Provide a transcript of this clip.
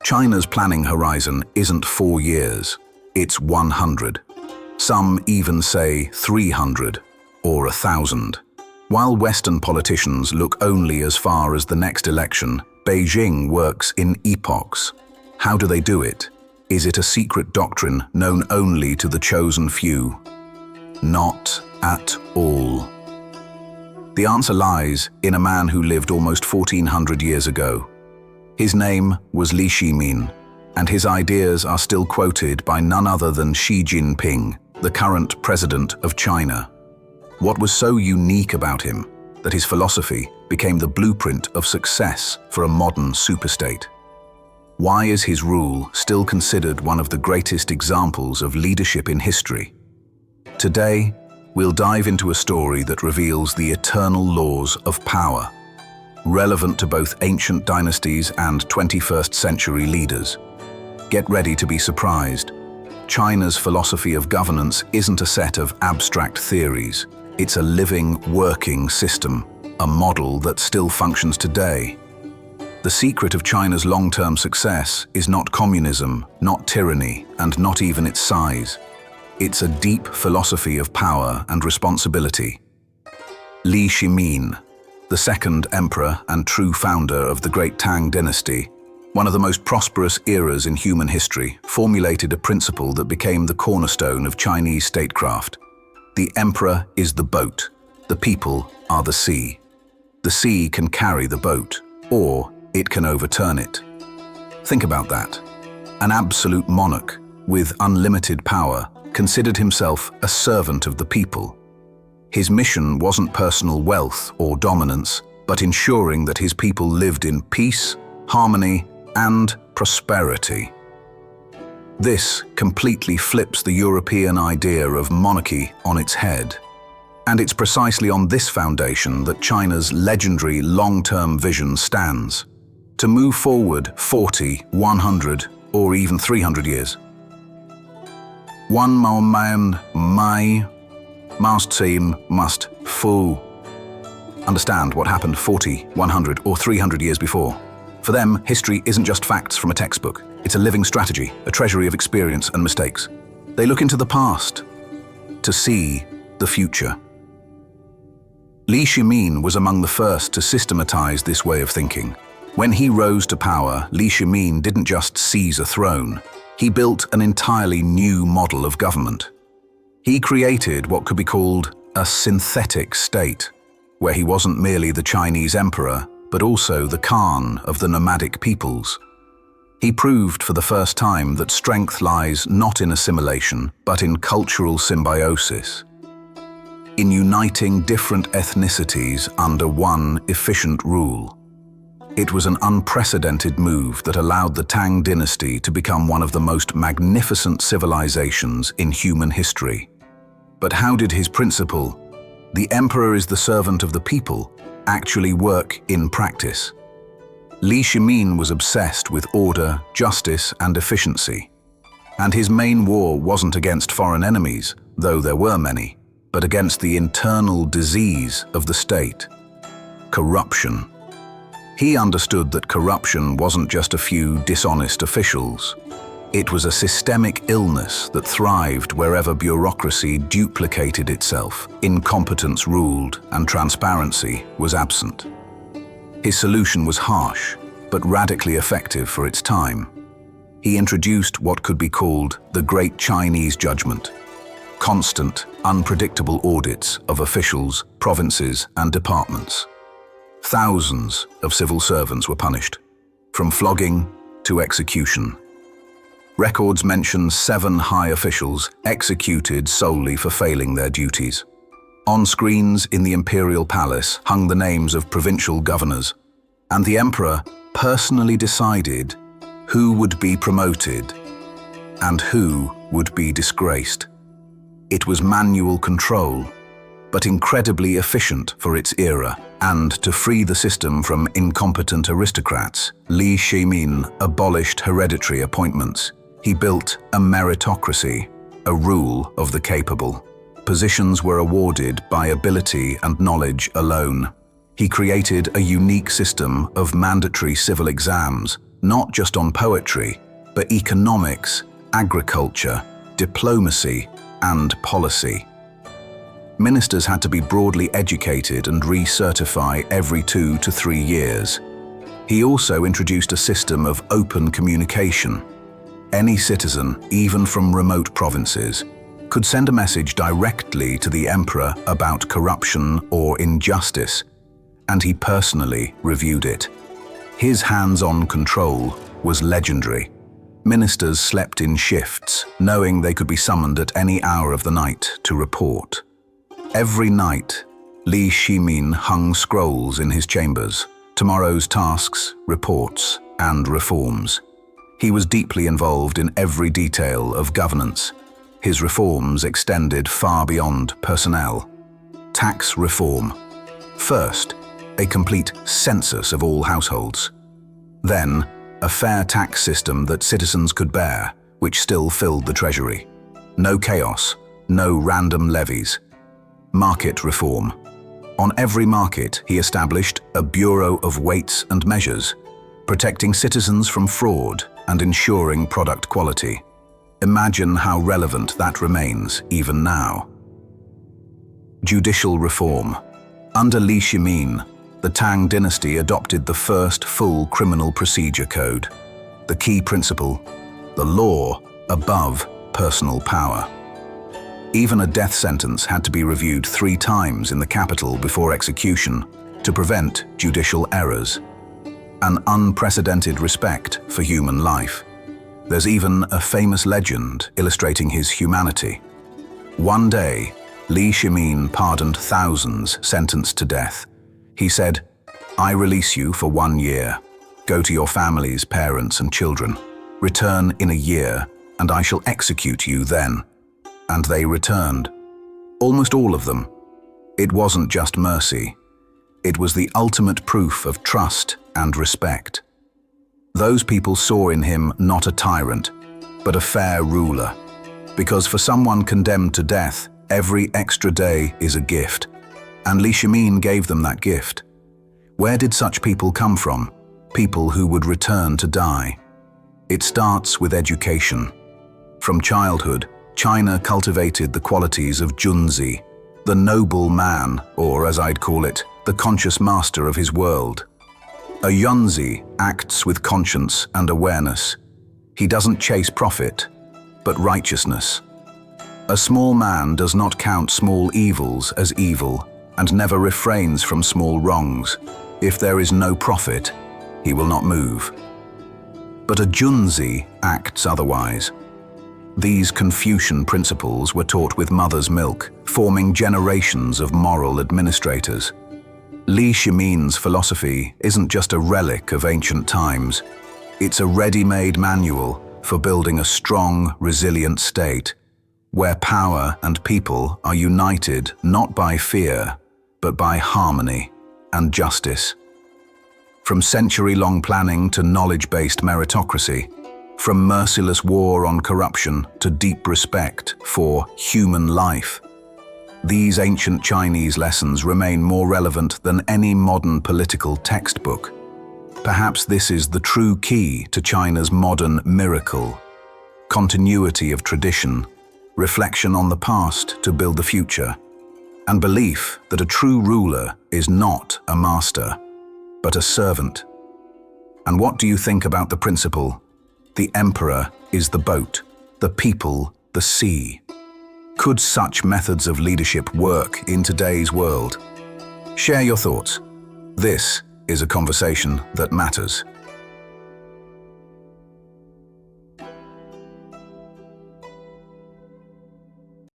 China's planning horizon isn't 4 years, it's 100. Some even say 300 or 1,000. While Western politicians look only as far as the next election, Beijing works in epochs. How do they do it? Is it a secret doctrine known only to the chosen few? Not at all. The answer lies in a man who lived almost 1,400 years ago. His name was Li Shimin, and his ideas are still quoted by none other than Xi Jinping, the current president of China. What was so unique about him that his philosophy became the blueprint of success for a modern superstate? Why is his rule still considered one of the greatest examples of leadership in history? Today, we'll dive into a story that reveals the eternal laws of power, relevant to both ancient dynasties and 21st century leaders. Get ready to be surprised. China's philosophy of governance isn't a set of abstract theories. It's a living, working system, a model that still functions today. The secret of China's long-term success is not communism, not tyranny, and not even its size. It's a deep philosophy of power and responsibility. Li Shimin, the second emperor and true founder of the great Tang dynasty, one of the most prosperous eras in human history, formulated a principle that became the cornerstone of Chinese statecraft. The emperor is the boat, the people are the sea. The sea can carry the boat, or it can overturn it. Think about that. An absolute monarch with unlimited power considered himself a servant of the people. His mission wasn't personal wealth or dominance, but ensuring that his people lived in peace, harmony, and prosperity. This completely flips the European idea of monarchy on its head. And it's precisely on this foundation that China's legendary long-term vision stands. To move forward 40, 100, or even 300 years. One more man, my must seem, must fool. Understand what happened 40, 100, or 300 years before. For them, history isn't just facts from a textbook. It's a living strategy, a treasury of experience and mistakes. They look into the past to see the future. Li Shimin was among the first to systematize this way of thinking. When he rose to power, Li Shimin didn't just seize a throne. He built an entirely new model of government. He created what could be called a synthetic state, where he wasn't merely the Chinese emperor, but also the Khan of the nomadic peoples. He proved for the first time that strength lies not in assimilation, but in cultural symbiosis, in uniting different ethnicities under one efficient rule. It was an unprecedented move that allowed the Tang dynasty to become one of the most magnificent civilizations in human history. But how did his principle, "The emperor is the servant of the people," actually work in practice? Li Shimin was obsessed with order, justice, and efficiency. And his main war wasn't against foreign enemies, though there were many, but against the internal disease of the state: corruption. He understood that corruption wasn't just a few dishonest officials. It was a systemic illness that thrived wherever bureaucracy duplicated itself, incompetence ruled, and transparency was absent. His solution was harsh, but radically effective for its time. He introduced what could be called the Great Chinese Judgment: constant, unpredictable audits of officials, provinces, and departments. Thousands of civil servants were punished, from flogging to execution. Records mention 7 high officials executed solely for failing their duties. On screens in the imperial palace hung the names of provincial governors, and the emperor personally decided who would be promoted and who would be disgraced. It was manual control, but incredibly efficient for its era. And to free the system from incompetent aristocrats, Li Shimin abolished hereditary appointments. He built a meritocracy, a rule of the capable. Positions were awarded by ability and knowledge alone. He created a unique system of mandatory civil exams, not just on poetry, but economics, agriculture, diplomacy, and policy. Ministers had to be broadly educated and recertify every 2 to 3 years. He also introduced a system of open communication. Any citizen, even from remote provinces, could send a message directly to the emperor about corruption or injustice, and he personally reviewed it. His hands-on control was legendary. Ministers slept in shifts, knowing they could be summoned at any hour of the night to report. Every night, Li Shimin hung scrolls in his chambers, tomorrow's tasks, reports, and reforms. He was deeply involved in every detail of governance. His reforms extended far beyond personnel. Tax reform. First, a complete census of all households. Then, a fair tax system that citizens could bear, which still filled the treasury. No chaos, no random levies. Market reform. On every market, he established a Bureau of Weights and Measures, protecting citizens from fraud and ensuring product quality. Imagine how relevant that remains even now. Judicial reform. Under Li Shimin, the Tang dynasty adopted the first full criminal procedure code. The key principle: the law above personal power. Even a death sentence had to be reviewed 3 times in the capital before execution to prevent judicial errors. An unprecedented respect for human life. There's even a famous legend illustrating his humanity. One day, Li Shimin pardoned thousands sentenced to death. He said, "I release you for 1 year. Go to your families, parents, and children. Return in a year, and I shall execute you then." And they returned. Almost all of them. It wasn't just mercy. It was the ultimate proof of trust and respect. Those people saw in him not a tyrant, but a fair ruler. Because for someone condemned to death, every extra day is a gift. And Li Shimin gave them that gift. Where did such people come from? People who would return to die. It starts with education. From childhood, China cultivated the qualities of Junzi, the noble man, or as I'd call it, the conscious master of his world. A Yunzi acts with conscience and awareness. He doesn't chase profit, but righteousness. A small man does not count small evils as evil and never refrains from small wrongs. If there is no profit, he will not move. But a Junzi acts otherwise. These Confucian principles were taught with mother's milk, forming generations of moral administrators. Li Shimin's philosophy isn't just a relic of ancient times. It's a ready-made manual for building a strong, resilient state, where power and people are united not by fear, but by harmony and justice. From century-long planning to knowledge-based meritocracy, from merciless war on corruption to deep respect for human life. These ancient Chinese lessons remain more relevant than any modern political textbook. Perhaps this is the true key to China's modern miracle: continuity of tradition, reflection on the past to build the future, and belief that a true ruler is not a master, but a servant. And what do you think about the principle? The emperor is the boat, the people the sea. Could such methods of leadership work in today's world? Share your thoughts. This is a conversation that matters.